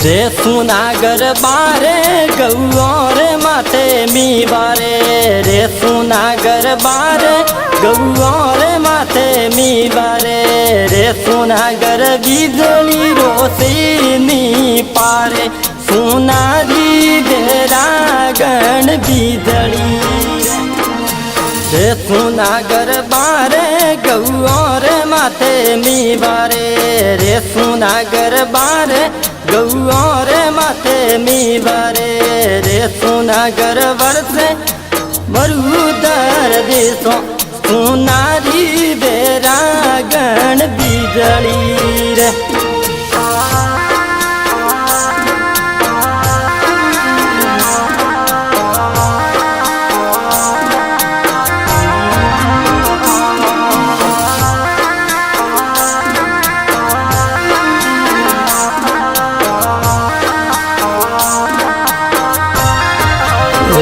रे सुनागर बारे गौर माते मी बारे रे सुनागर बारे गौर माते मी बारे रे सुनागर बिजली रोशनी पारे सुनारी बेरा गण बिजली रे सुनागर बारे गौर माते मी बारे रे सुनागर बारे गौर माते मी बारे रे सुनागर वर्षे मरुदर देशों सुनारी बेरा गण बिजली रे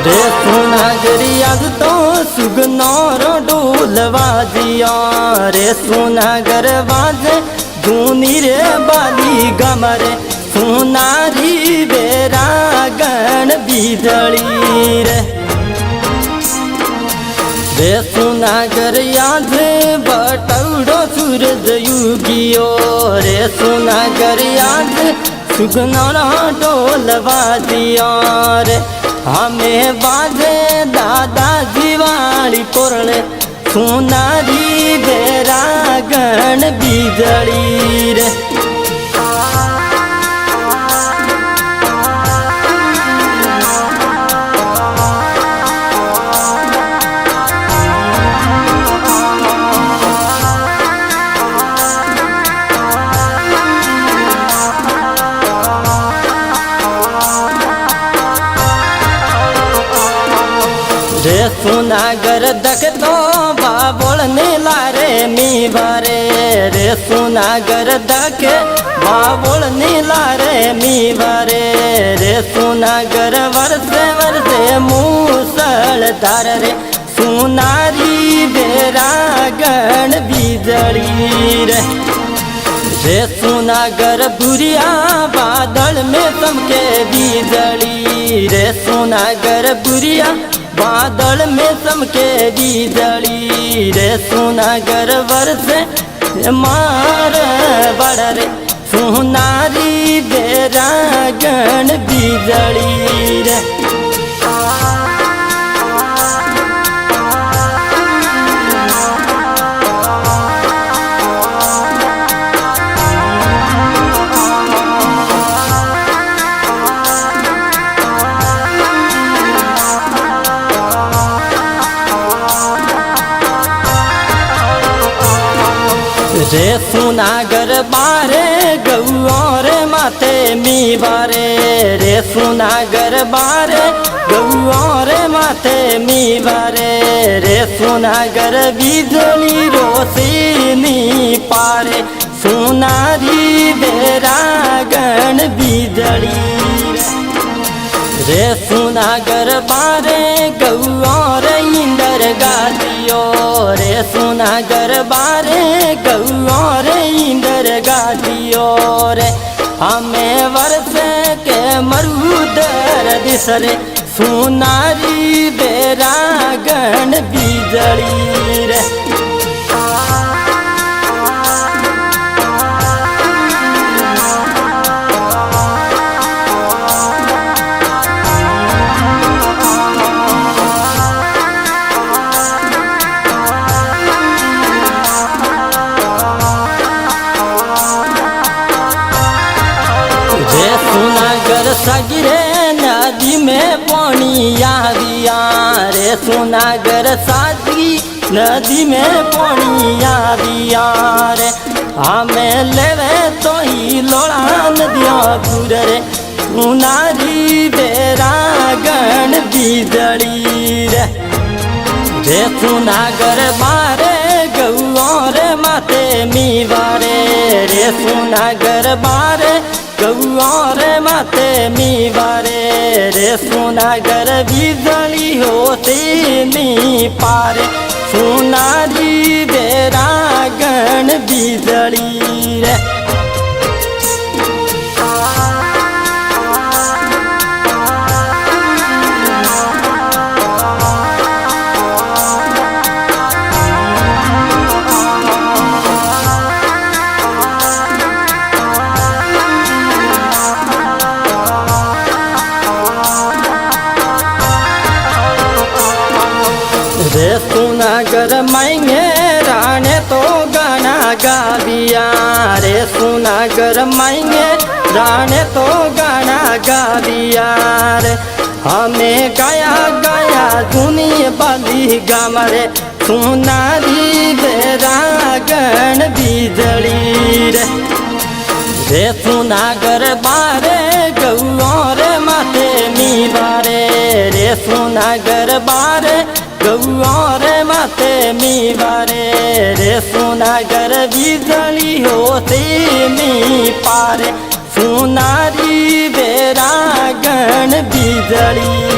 रे सुनागरी आज तो सुगनौर ढोल बाजिया रे सुनागर बाजे धूनी रे बाली गमरे सुनारी बेरा गण बिजली रे रे सुनागर याद बटौड़ो सूरज युगियो रे सुनागर याद सुगनौर ढोल बाजिया रे हमें बाजे दादा दिवाली पुरले सुनारी बेरा गण बिजली रे रे सुनागर दख तो बाबोलने लारे मी बारे रे सुनागर दख बाबोलने लारे मी बारे रे सुनागर वर्षे वर्षे मूसल धार रे सुनारी बेरा गण बिजली रे रे सुनागर बुरिया बादल में चमके बिजली रे सुनागर बुरिया बादल में चमके बिजली रे सुनागर वर्षे मार बड़ रे सुनारी बेरा गण बिजली रे रे सुनागर बारे गौर माते मी बारे रे सुनागर बारे गौर माते मी बारे रे सुनागर बिजली रोशनी पारे सुनारी बेरा गण बिजली रे सुनागर बारे गौर इंदर गादियो रे सुनागर बारे गौर इंदर गादियो रे हमें वर्षे के मरुदर दिसरे सुनारी बेरा गण बिजली रे सुनागर सगरे नदी में पानी आविया रे सुनागर सादगी नदी में पानी आविया रे हमें लेवे तो ही लोड़ा नदिया पूर रे सुनारी बेरा गण बिजली रे रे सुनागर बारे गौर माते मी बारे रे सुनागर बारे गौर माते मी बारे रे सुनागर बिजली होते मी पारे सुनारी बेरा गण बिजली रे रे सुनागर माएंगे राणे तो गाना गाविया रे सुनागर माएंगे राणे तो गाना गाविया रे हमें गाया गाया जूनी बाली गाम रे सुनारी बेरागण बीजड़ी रे सुनागर बारे गौर माथे मीवारे रे सुनागर बारे गौर माथे मीवारे रे सुनागर बीजली होते मी पारे सुनारी बेरागण बीजली